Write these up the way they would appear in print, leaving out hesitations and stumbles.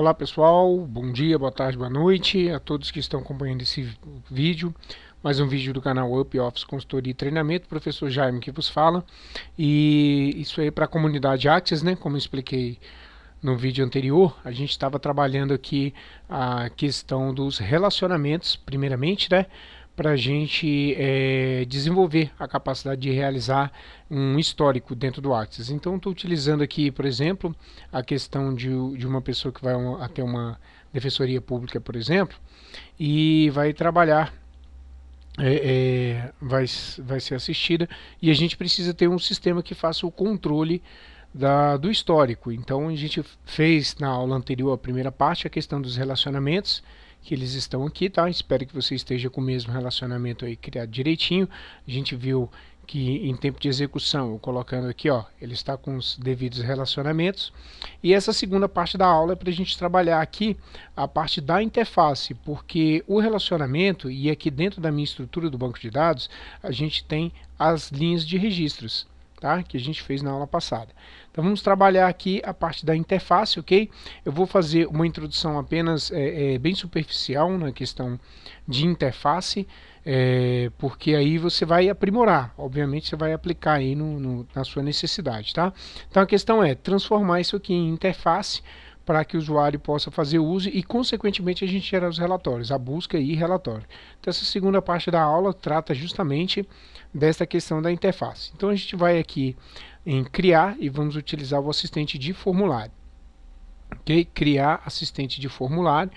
Olá pessoal, bom dia, boa tarde, boa noite a todos que estão acompanhando esse vídeo. Mais um vídeo do canal Up Office Consultoria e Treinamento, professor Jaime que vos fala. E isso aí para a comunidade Axis, né? Como eu expliquei no vídeo anterior, a gente estava trabalhando aqui a questão dos relacionamentos, primeiramente, né? Para a gente desenvolver a capacidade de realizar um histórico dentro do Axis. Então estou utilizando aqui, por exemplo, a questão de uma pessoa que vai até uma defensoria pública, por exemplo, e vai trabalhar, vai ser assistida, e a gente precisa ter um sistema que faça o controle do histórico. Então a gente fez na aula anterior, a primeira parte, a questão dos relacionamentos, que eles estão aqui, tá? Espero que você esteja com o mesmo relacionamento aí criado direitinho. A gente viu que em tempo de execução, colocando aqui, ó, ele está com os devidos relacionamentos. E essa segunda parte da aula é para a gente trabalhar aqui a parte da interface, porque o relacionamento, e aqui dentro da minha estrutura do banco de dados, a gente tem as linhas de registros, tá? Que a gente fez na aula passada. Então vamos trabalhar aqui a parte da interface, ok? Eu vou fazer uma introdução apenas bem superficial na questão de interface, porque aí você vai aprimorar, obviamente você vai aplicar aí na sua necessidade, tá? Então a questão é transformar isso aqui em interface para que o usuário possa fazer uso e, consequentemente, a gente gerar os relatórios, a busca e relatório. Então essa segunda parte da aula trata justamente desta questão da interface. Então a gente vai aqui em criar e vamos utilizar o assistente de formulário. Ok? Criar assistente de formulário.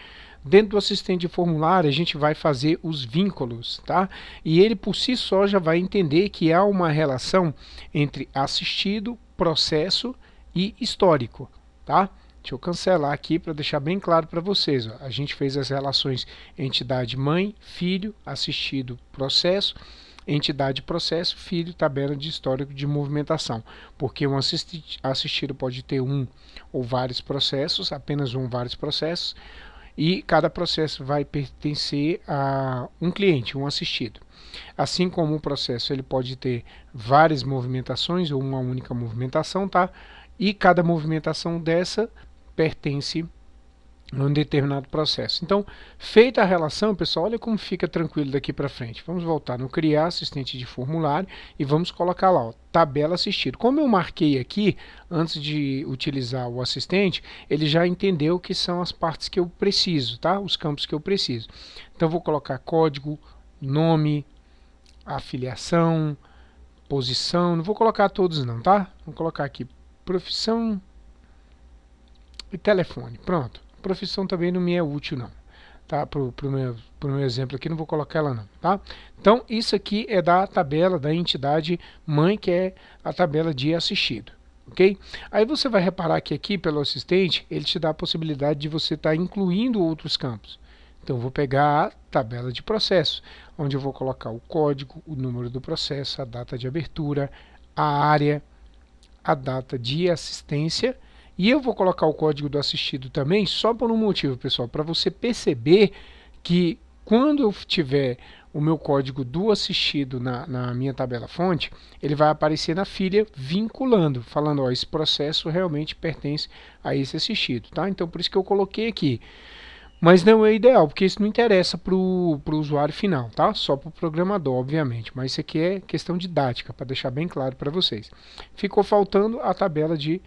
Dentro do assistente de formulário a gente vai fazer os vínculos, tá? E ele por si só já vai entender que há uma relação entre assistido, processo e histórico, tá? Deixa eu cancelar aqui para deixar bem claro para vocês. Ó. A gente fez as relações entidade mãe, filho, assistido, processo, entidade processo, filho, tabela de histórico de movimentação. Porque um assistido pode ter um ou vários processos, apenas um ou vários processos, e cada processo vai pertencer a um cliente, um assistido. Assim como o processo ele pode ter várias movimentações ou uma única movimentação, tá? E cada movimentação dessa pertence a um determinado processo. Então, feita a relação, pessoal, olha como fica tranquilo daqui para frente. Vamos voltar no criar assistente de formulário e vamos colocar lá, ó, tabela assistida. Como eu marquei aqui, antes de utilizar o assistente, ele já entendeu que são as partes que eu preciso, tá? Os campos que eu preciso. Então, vou colocar código, nome, afiliação, posição, não vou colocar todos não, tá? Vou colocar aqui profissão e telefone, pronto. Profissão também não me é útil não, tá? Pro meu exemplo aqui não vou colocar ela não, tá? Então isso aqui é da tabela da entidade mãe, que é a tabela de assistido, ok? Aí você vai reparar que aqui pelo assistente ele te dá a possibilidade de você estar incluindo outros campos. Então eu vou pegar a tabela de processo, onde eu vou colocar o código, o número do processo, a data de abertura, a área, a data de assistência. E eu vou colocar o código do assistido também, só por um motivo, pessoal, para você perceber que quando eu tiver o meu código do assistido na minha tabela fonte, ele vai aparecer na filha vinculando, falando, ó, esse processo realmente pertence a esse assistido, tá? Então por isso que eu coloquei aqui. Mas não é ideal, porque isso não interessa para o usuário final, tá? Só para o programador, obviamente. Mas isso aqui é questão didática, para deixar bem claro para vocês. Ficou faltando a tabela de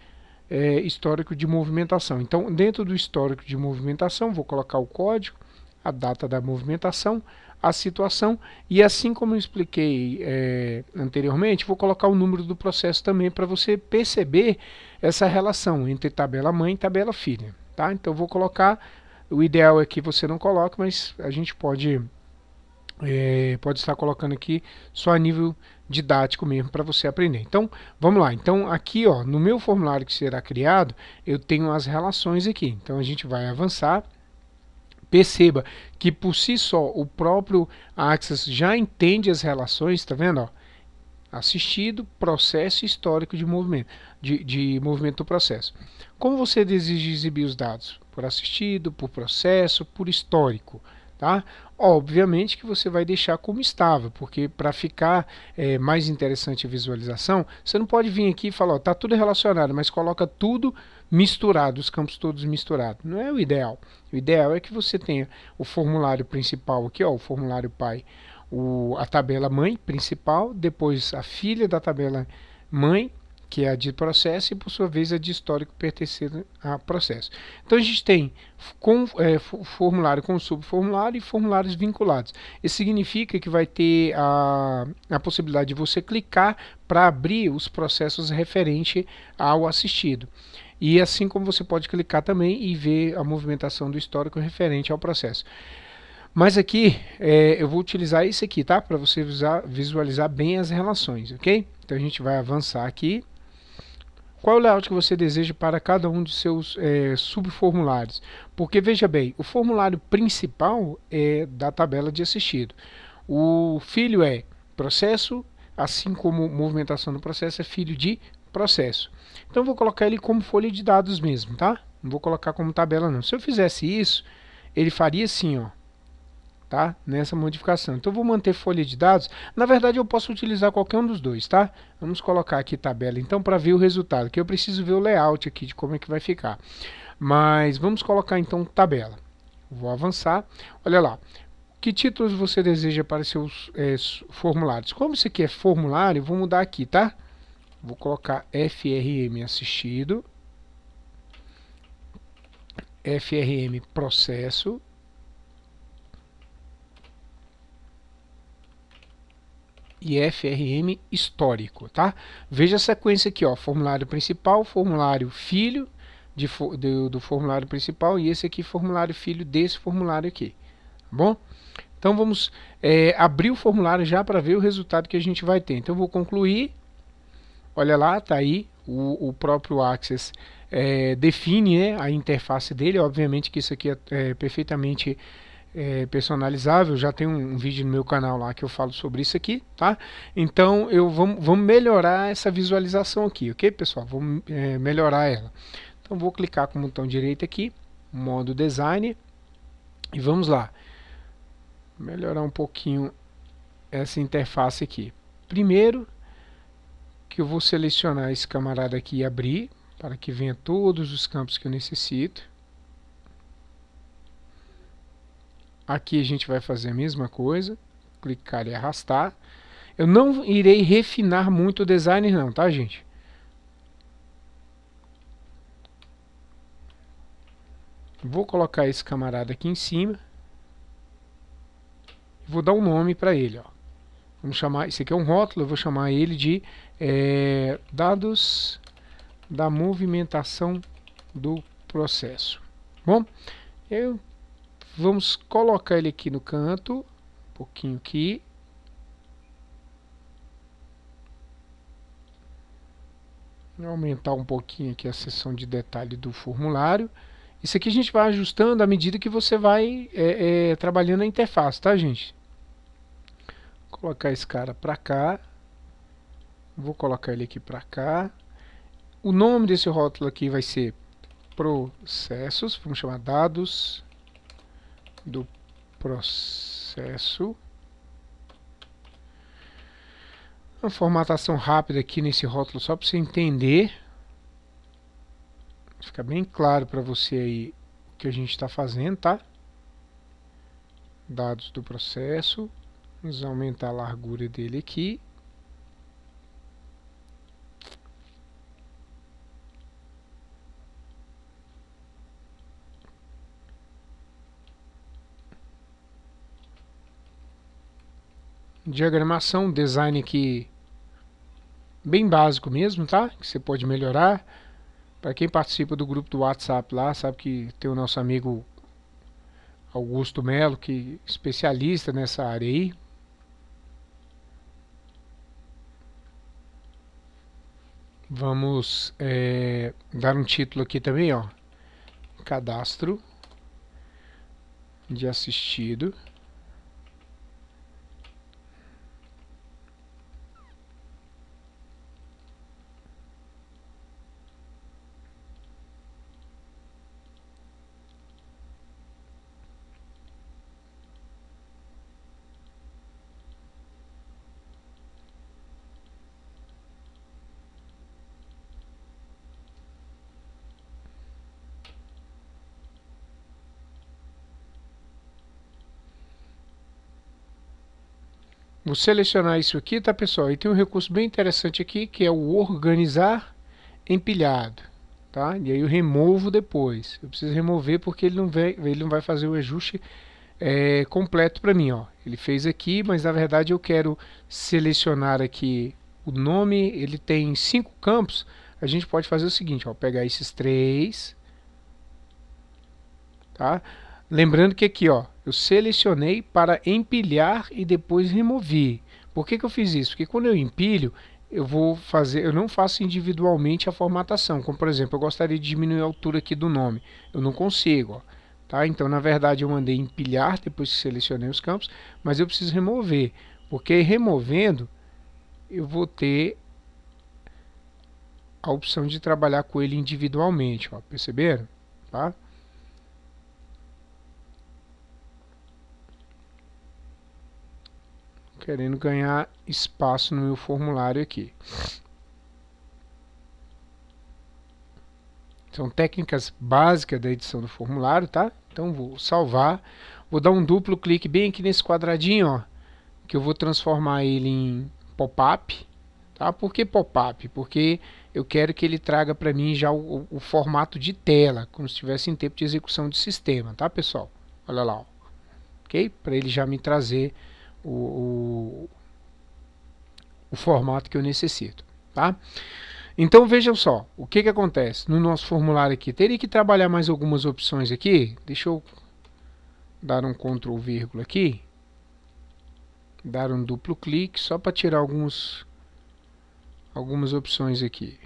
histórico de movimentação. Então, dentro do histórico de movimentação, vou colocar o código, a data da movimentação, a situação, e assim como eu expliquei anteriormente, vou colocar o número do processo também para você perceber essa relação entre tabela mãe e tabela filha, tá? Então, vou colocar, o ideal é que você não coloque, mas a gente pode estar colocando aqui só a nível didático mesmo para você aprender. Então, vamos lá. Então, aqui, ó, no meu formulário que será criado, eu tenho as relações aqui. Então, a gente vai avançar. Perceba que por si só o próprio Axis já entende as relações, tá vendo? Ó? Assistido, processo histórico de movimento, de movimento do processo. Como você deseja exibir os dados? Por assistido, por processo, por histórico. tá? Obviamente que você vai deixar como estava, porque para ficar mais interessante a visualização, você não pode vir aqui e falar, ó, tá tudo relacionado, mas coloca tudo misturado, os campos todos misturados. Não é o ideal. O ideal é que você tenha o formulário principal aqui, ó, o formulário pai, a tabela mãe principal, depois a filha da tabela mãe, que é a de processo, e por sua vez a de histórico pertencendo a processo. Então a gente tem formulário com subformulário e formulários vinculados. Isso significa que vai ter a possibilidade de você clicar para abrir os processos referente ao assistido. E assim como você pode clicar também e ver a movimentação do histórico referente ao processo. Mas aqui eu vou utilizar esse aqui, tá? Para você visualizar bem as relações, ok? Então a gente vai avançar aqui. Qual é o layout que você deseja para cada um de seus subformulários? Porque veja bem, o formulário principal é da tabela de assistido. O filho é processo, assim como movimentação do processo é filho de processo. Então eu vou colocar ele como folha de dados mesmo, tá? Não vou colocar como tabela não. Se eu fizesse isso, ele faria assim, ó. Tá? Nessa modificação. Então eu vou manter folha de dados. Na verdade eu posso utilizar qualquer um dos dois, tá? Vamos colocar aqui tabela então para ver o resultado, que eu preciso ver o layout aqui de como é que vai ficar. Mas vamos colocar então tabela. Vou avançar. Olha lá. Que títulos você deseja para seus formulários? Como isso aqui é formulário, vou mudar aqui, tá? Vou colocar FRM assistido, FRM processo, e FRM histórico, tá? Veja a sequência aqui, ó, formulário principal, formulário filho do formulário principal e esse aqui formulário filho desse formulário aqui, tá bom? Então vamos abrir o formulário já para ver o resultado que a gente vai ter. Então eu vou concluir, olha lá, tá aí o próprio Access define a interface dele, obviamente que isso aqui é perfeitamente personalizável, já tem um vídeo no meu canal lá que eu falo sobre isso aqui, tá? Então vamos melhorar essa visualização aqui, ok, pessoal? Vamos melhorar ela. Então vou clicar com o botão direito aqui, modo design, e vamos lá. Melhorar um pouquinho essa interface aqui. Primeiro que eu vou selecionar esse camarada aqui e abrir, para que venha todos os campos que eu necessito. Aqui a gente vai fazer a mesma coisa, clicar e arrastar. Eu não irei refinar muito o design não, tá, gente? Vou colocar esse camarada aqui em cima. Vou dar um nome para ele, ó. Vamos chamar, esse aqui é um rótulo, eu vou chamar ele de dados da movimentação do processo. Bom, vamos colocar ele aqui no canto, um pouquinho aqui. Aumentar um pouquinho aqui a seção de detalhe do formulário. Isso aqui a gente vai ajustando à medida que você vai trabalhando a interface, tá, gente? Vou colocar esse cara para cá. Vou colocar ele aqui para cá. O nome desse rótulo aqui vai ser processos. Vamos chamar dados do processo. Uma formatação rápida aqui nesse rótulo só para você entender. Fica bem claro para você aí o que a gente está fazendo, tá? Dados do processo. Vamos aumentar a largura dele aqui. Diagramação, design aqui bem básico mesmo, tá? Que você pode melhorar. Para quem participa do grupo do WhatsApp lá, sabe que tem o nosso amigo Augusto Melo, que é especialista nessa área aí. Vamos dar um título aqui também, ó. Cadastro de assistido. Vou selecionar isso aqui, tá, pessoal? E tem um recurso bem interessante aqui, que é o organizar empilhado, tá? E aí eu removo depois. Eu preciso remover porque ele não vai fazer o ajuste completo para mim, ó. Ele fez aqui, mas na verdade eu quero selecionar aqui o nome. Ele tem 5 campos. A gente pode fazer o seguinte, ó, pegar esses 3, tá? Lembrando que aqui, ó, eu selecionei para empilhar e depois remover. Por que que eu fiz isso? Porque quando eu empilho, eu não faço individualmente a formatação. Como por exemplo, eu gostaria de diminuir a altura aqui do nome. Eu não consigo, ó, tá? Então, na verdade, eu mandei empilhar depois que selecionei os campos, mas eu preciso remover, porque removendo eu vou ter a opção de trabalhar com ele individualmente, ó, perceberam? Tá? Querendo ganhar espaço no meu formulário aqui. São técnicas básicas da edição do formulário, tá? Então vou salvar, vou dar um duplo clique bem aqui nesse quadradinho, ó, que eu vou transformar ele em pop-up, tá? Por que pop-up? Porque eu quero que ele traga para mim já o formato de tela, como se estivesse em tempo de execução de sistema, tá, pessoal? Olha lá, ó. Ok? Para ele já me trazer o formato que eu necessito, tá? Então vejam só, o que acontece no nosso formulário aqui. Teria que trabalhar mais algumas opções aqui. Deixa eu dar um Ctrl vírgula aqui, dar um duplo clique só para tirar algumas opções aqui.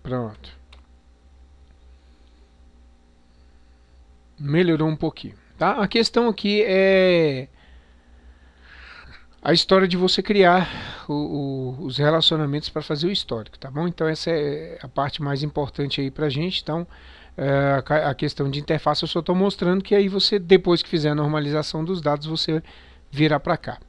Pronto. Melhorou um pouquinho, tá? A questão aqui é a história de você criar os relacionamentos para fazer o histórico, tá bom? Então essa é a parte mais importante aí pra gente. Então a questão de interface eu só estou mostrando que aí você, depois que fizer a normalização dos dados, você virá para cá.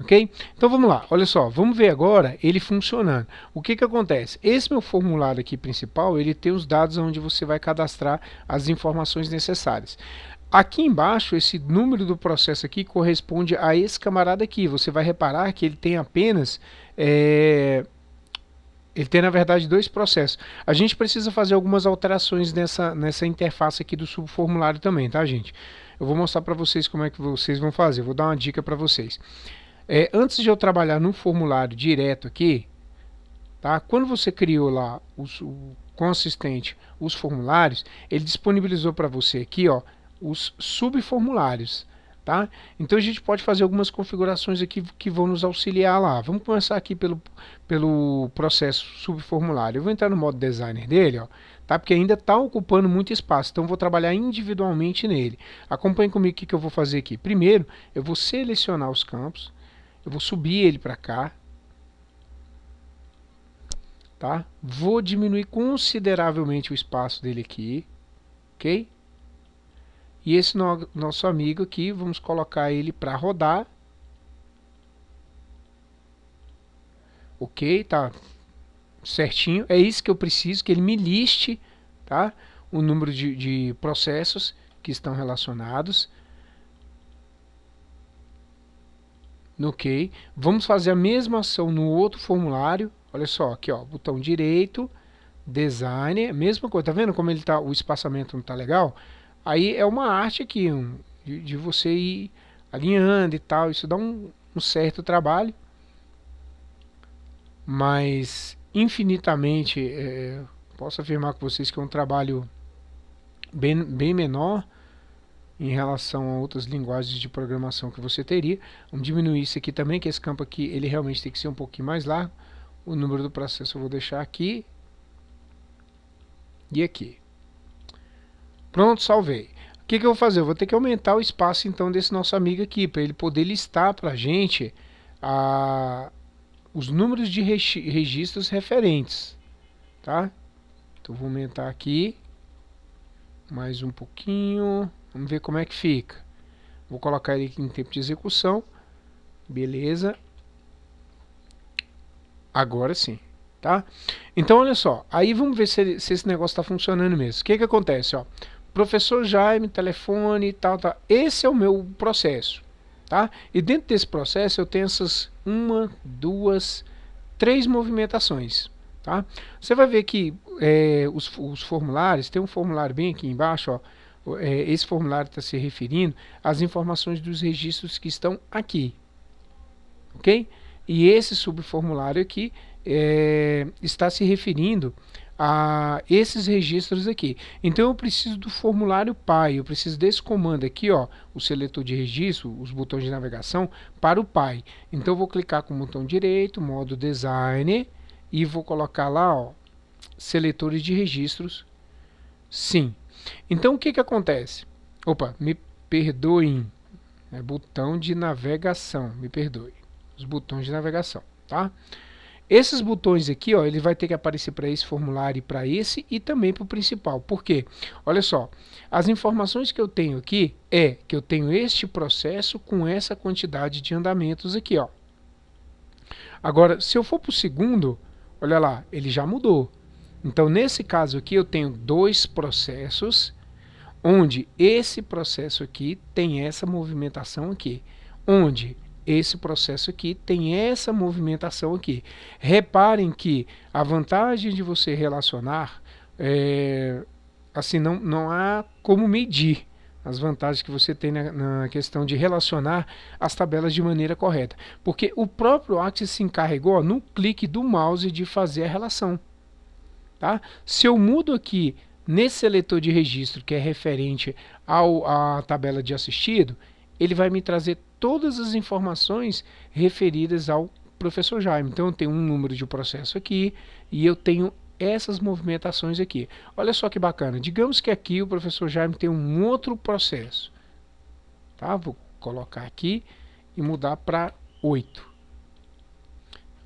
Ok? Então vamos lá, olha só, vamos ver agora ele funcionando. O que acontece? Esse meu formulário aqui principal, ele tem os dados onde você vai cadastrar as informações necessárias. Aqui embaixo, esse número do processo aqui corresponde a esse camarada aqui. Você vai reparar que ele tem apenas... ele tem, na verdade, 2 processos. A gente precisa fazer algumas alterações nessa interface aqui do subformulário também, tá, gente? Eu vou mostrar para vocês como é que vocês vão fazer. Eu vou dar uma dica para vocês. Antes de eu trabalhar no formulário direto aqui, tá? Quando você criou lá com o assistente os formulários, ele disponibilizou para você aqui, ó, os subformulários, tá? Então a gente pode fazer algumas configurações aqui que vão nos auxiliar lá. Vamos começar aqui pelo processo subformulário. Eu vou entrar no modo designer dele, ó, tá? Porque ainda está ocupando muito espaço, então vou trabalhar individualmente nele. Acompanhe comigo o que eu vou fazer aqui. Primeiro, eu vou selecionar os campos. Eu vou subir ele para cá, tá? Vou diminuir consideravelmente o espaço dele aqui, ok? E esse nosso amigo aqui, vamos colocar ele para rodar, ok? Tá certinho. É isso que eu preciso, que ele me liste, tá? O número de processos que estão relacionados. Ok, vamos fazer a mesma ação no outro formulário. Olha só, aqui ó, botão direito, design, mesma coisa, tá vendo como ele tá, o espaçamento não tá legal? Aí é uma arte aqui, de você ir alinhando e tal, isso dá um certo trabalho, mas infinitamente, posso afirmar com vocês que é um trabalho bem menor em relação a outras linguagens de programação que você teria. Vamos diminuir isso aqui também, que esse campo aqui ele realmente tem que ser um pouquinho mais largo. O número do processo eu vou deixar aqui e aqui. Pronto, salvei. O que eu vou fazer? Eu vou ter que aumentar o espaço então desse nosso amigo aqui, para ele poder listar para a gente os números de registros referentes, tá? Então vou aumentar aqui mais um pouquinho. Vamos ver como é que fica. Vou colocar ele aqui em tempo de execução. Beleza. Agora sim. tá? Então, olha só, aí vamos ver se esse negócio está funcionando mesmo. O que que acontece, ó? Professor Jaime, telefone, tal, tal. Esse é o meu processo, tá? E dentro desse processo eu tenho essas 1, 2, 3 movimentações, tá? Você vai ver que os formulários, tem um formulário bem aqui embaixo, ó. Esse formulário está se referindo às informações dos registros que estão aqui, ok? E esse subformulário aqui está se referindo a esses registros aqui. Então eu preciso do formulário pai, eu preciso desse comando aqui, ó, o seletor de registro, os botões de navegação para o pai. Então eu vou clicar com o botão direito, modo design, e vou colocar lá, ó, seletores de registros, sim. Então o que que acontece? Opa, me perdoem, botão de navegação, me perdoe, os botões de navegação, tá? Esses botões aqui, ó, ele vai ter que aparecer para esse formulário e para esse e também para o principal. Por quê? Olha só, as informações que eu tenho aqui é que eu tenho este processo com essa quantidade de andamentos aqui, ó. Agora, se eu for para o segundo, olha lá, ele já mudou. Então, nesse caso aqui, eu tenho 2 processos, onde esse processo aqui tem essa movimentação aqui, onde esse processo aqui tem essa movimentação aqui. Reparem que a vantagem de você relacionar, assim, não há como medir as vantagens que você tem na questão de relacionar as tabelas de maneira correta. Porque o próprio Axis se encarregou, ó, no clique do mouse de fazer a relação. Tá? Se eu mudo aqui nesse seletor de registro, que é referente à tabela de assistido, ele vai me trazer todas as informações referidas ao professor Jaime. Então eu tenho um número de processo aqui e eu tenho essas movimentações aqui. Olha só que bacana. Digamos que aqui o professor Jaime tem um outro processo. Tá? Vou colocar aqui e mudar para 8.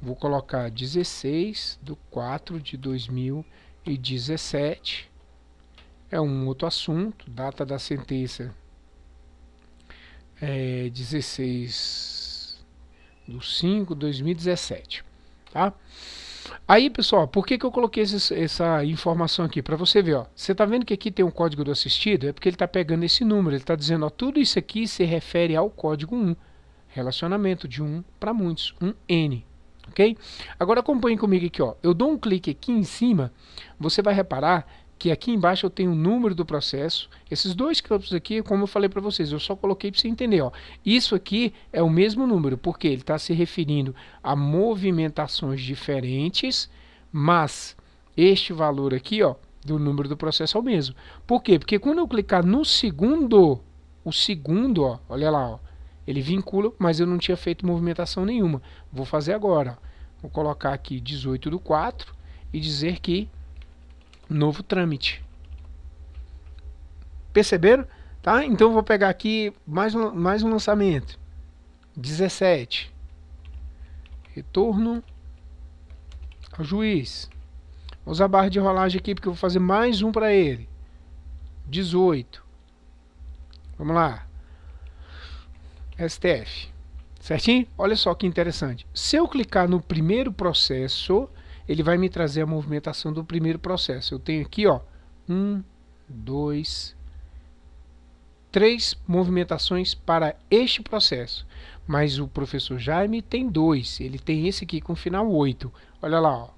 Vou colocar 16/4/2017. É um outro assunto. Data da sentença é 16/5/2017. Tá? Aí, pessoal, por que eu coloquei essa informação aqui? Para você ver, ó, você está vendo que aqui tem um código do assistido? É porque ele está pegando esse número, ele está dizendo, ó, tudo isso aqui se refere ao código 1, relacionamento de 1 para muitos, um N. Ok? Agora acompanhe comigo aqui, ó. Eu dou um clique aqui em cima, você vai reparar que aqui embaixo eu tenho o número do processo. Esses 2 campos aqui, como eu falei para vocês, eu só coloquei para você entender, ó. Isso aqui é o mesmo número, porque ele está se referindo a movimentações diferentes, mas este valor aqui, ó, do número do processo é o mesmo. Por quê? Porque quando eu clicar no segundo, o segundo, ó, olha lá, ó, ele vincula, mas eu não tinha feito movimentação nenhuma. Vou fazer agora, ó. Vou colocar aqui 18/4 e dizer que novo trâmite. Perceberam? Tá? Então eu vou pegar aqui mais um lançamento. 17. Retorno ao juiz. Vou usar a barra de rolagem aqui porque eu vou fazer mais um para ele. 18. Vamos lá. STF. Certinho? Olha só que interessante. Se eu clicar no primeiro processo, ele vai me trazer a movimentação do primeiro processo. Eu tenho aqui, ó, 1, 2, 3 movimentações para este processo. Mas o professor Jaime tem 2. Ele tem esse aqui com final 8. Olha lá, ó.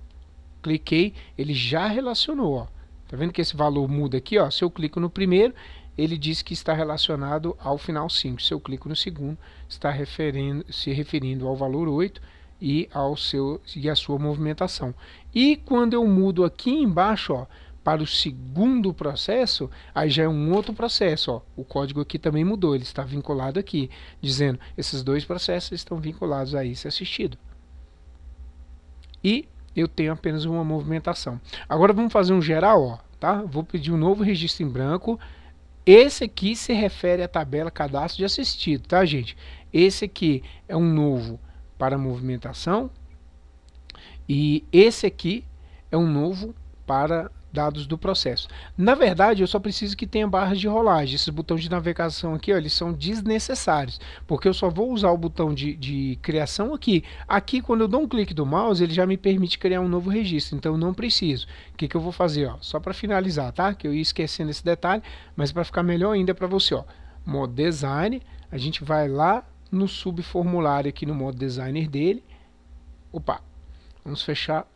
Cliquei, ele já relacionou, ó. Tá vendo que esse valor muda aqui, ó? Se eu clico no primeiro, ele diz que está relacionado ao final 5. Se eu clico no segundo, está se referindo ao valor 8 e a sua movimentação. E quando eu mudo aqui embaixo, ó, para o segundo processo, aí já é um outro processo, ó. O código aqui também mudou, ele está vinculado aqui, dizendo esses 2 processos estão vinculados a esse assistido. E eu tenho apenas uma movimentação. Agora vamos fazer um geral, ó, tá? Vou pedir um novo registro em branco. Esse aqui se refere à tabela cadastro de assistido, tá, gente? Esse aqui é um novo para movimentação e esse aqui é um novo para dados do processo. Na verdade, eu só preciso que tenha barras de rolagem. Esses botões de navegação aqui, ó, eles são desnecessários, porque eu só vou usar o botão de criação aqui. Aqui, quando eu dou um clique do mouse, ele já me permite criar um novo registro, então eu não preciso. O que eu vou fazer? Ó, só para finalizar, tá? Que eu ia esquecendo esse detalhe, mas para ficar melhor ainda para você, ó, modo design, a gente vai lá no subformulário aqui no modo designer dele. Opa, vamos fechar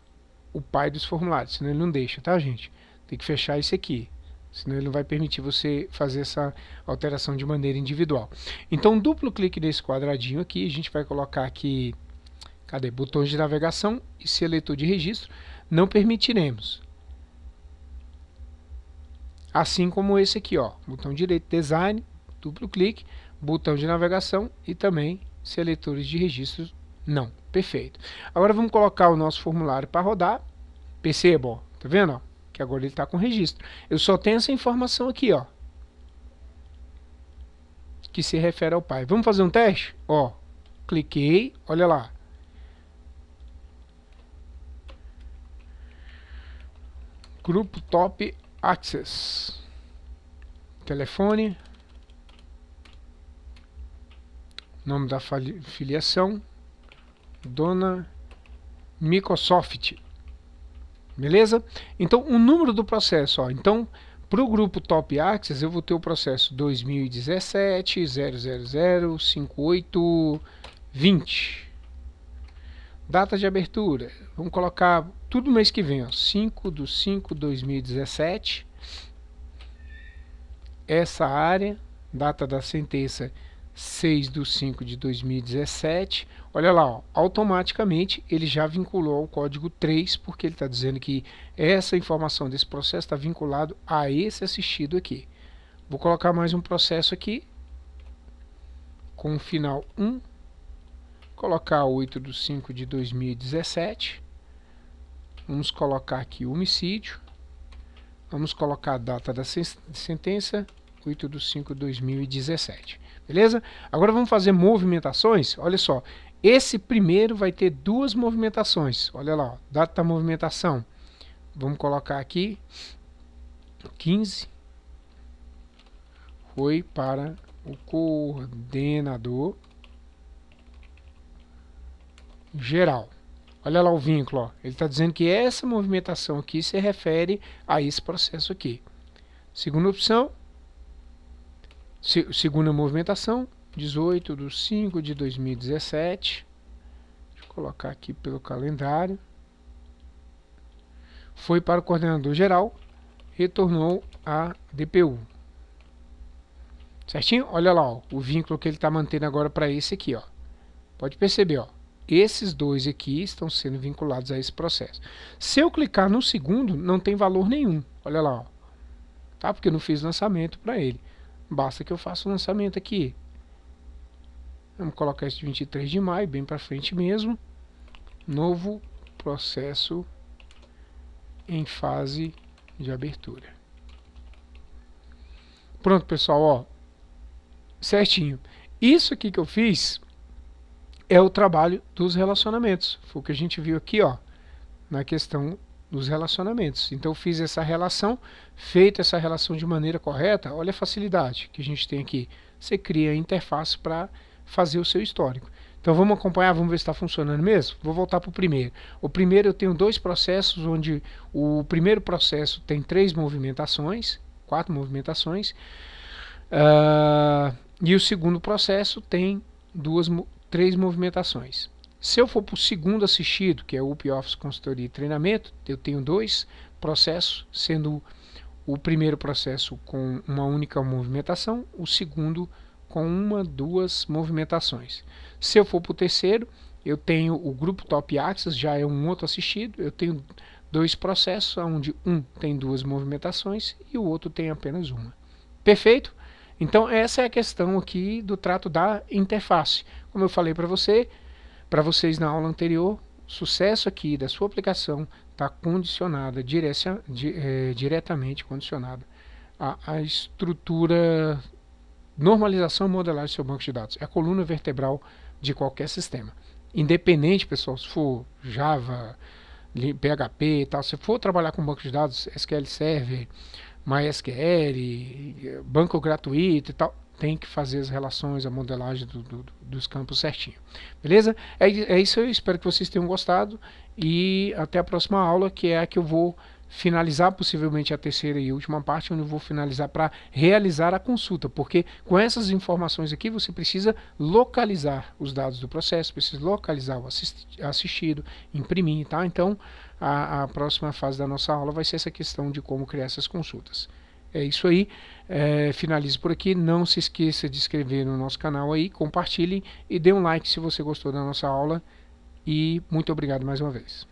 o pai dos formulários, senão ele não deixa, tá, gente? Tem que fechar esse aqui, senão ele não vai permitir você fazer essa alteração de maneira individual. Então, duplo clique nesse quadradinho aqui, a gente vai colocar aqui, cadê? Botões de navegação e seletor de registro, não permitiremos. Assim como esse aqui, ó, botão direito, design, duplo clique, botão de navegação e também seletores de registros, não. Perfeito. Agora vamos colocar o nosso formulário para rodar. Perceba, ó, tá vendo? Ó, que agora ele está com registro. Eu só tenho essa informação aqui, ó, que se refere ao pai. Vamos fazer um teste? Ó, cliquei, olha lá. Grupo Top Access. Telefone. Nome da filiação. Dona Microsoft. Beleza? Então, o número do processo, ó, então, para o grupo Top Access, eu vou ter o processo 2017 000 5820. Data de abertura, vamos colocar tudo mês que vem, ó, 5/5/2017. Essa área, data da sentença 6/5/2017. Olha lá, ó, automaticamente ele já vinculou ao código 3, porque ele está dizendo que essa informação desse processo está vinculado a esse assistido aqui. Vou colocar mais um processo aqui, com o final 1, colocar 8/5/2017, vamos colocar aqui homicídio, vamos colocar a data da sentença, 8/5/2017. Beleza? Agora vamos fazer movimentações. Olha só, esse primeiro vai ter duas movimentações. Olha lá, ó, data da movimentação. Vamos colocar aqui 15. Foi para o coordenador geral. Olha lá o vínculo, ó. Ele está dizendo que essa movimentação aqui se refere a esse processo aqui. Segunda opção. Segunda movimentação, 18/5/2017. Deixa eu colocar aqui pelo calendário. Foi para o coordenador geral, retornou a DPU. Certinho? Olha lá, ó, o vínculo que ele está mantendo agora para esse aqui, ó. Pode perceber, ó. Esses dois aqui estão sendo vinculados a esse processo. Se eu clicar no segundo, não tem valor nenhum. Olha lá, ó. Tá? Porque eu não fiz lançamento para ele. Basta que eu faça o lançamento aqui. Vamos colocar esse de 23 de maio, bem para frente mesmo. Novo processo em fase de abertura. Pronto, pessoal, ó. Certinho. Isso aqui que eu fiz é o trabalho dos relacionamentos. Foi o que a gente viu aqui, ó, na questão dos relacionamentos. Então eu fiz essa relação, feita essa relação de maneira correta, olha a facilidade que a gente tem aqui. Você cria a interface para fazer o seu histórico. Então vamos acompanhar, vamos ver se está funcionando mesmo? Vou voltar para o primeiro. O primeiro eu tenho dois processos, onde o primeiro processo tem 4 movimentações, e o segundo processo tem 3 movimentações. Se eu for para o segundo assistido, que é o UP Office Consultoria e Treinamento, eu tenho 2 processos, sendo o primeiro processo com uma única movimentação, o segundo com 1, 2 movimentações. Se eu for para o terceiro, eu tenho o grupo Top Access, já é um outro assistido, eu tenho 2 processos, onde um tem 2 movimentações e o outro tem apenas uma. Perfeito? Então essa é a questão aqui do trato da interface. Como eu falei para vocês na aula anterior, o sucesso aqui da sua aplicação está condicionado, diretamente condicionado à estrutura, normalização e modelagem do seu banco de dados. É a coluna vertebral de qualquer sistema. Independente, pessoal, se for Java, PHP e tal, se for trabalhar com banco de dados, SQL Server, MySQL, banco gratuito e tal, tem que fazer as relações, a modelagem dos campos certinho. Beleza? É isso, eu espero que vocês tenham gostado e até a próxima aula, que é a que eu vou finalizar, possivelmente a terceira e última parte, onde eu vou finalizar para realizar a consulta, porque com essas informações aqui você precisa localizar os dados do processo, precisa localizar o assistido, imprimir, tá? Então a próxima fase da nossa aula vai ser essa questão de como criar essas consultas. É isso aí, finalizo por aqui, não se esqueça de se inscrever no nosso canal aí, compartilhe e dê um like se você gostou da nossa aula e muito obrigado mais uma vez.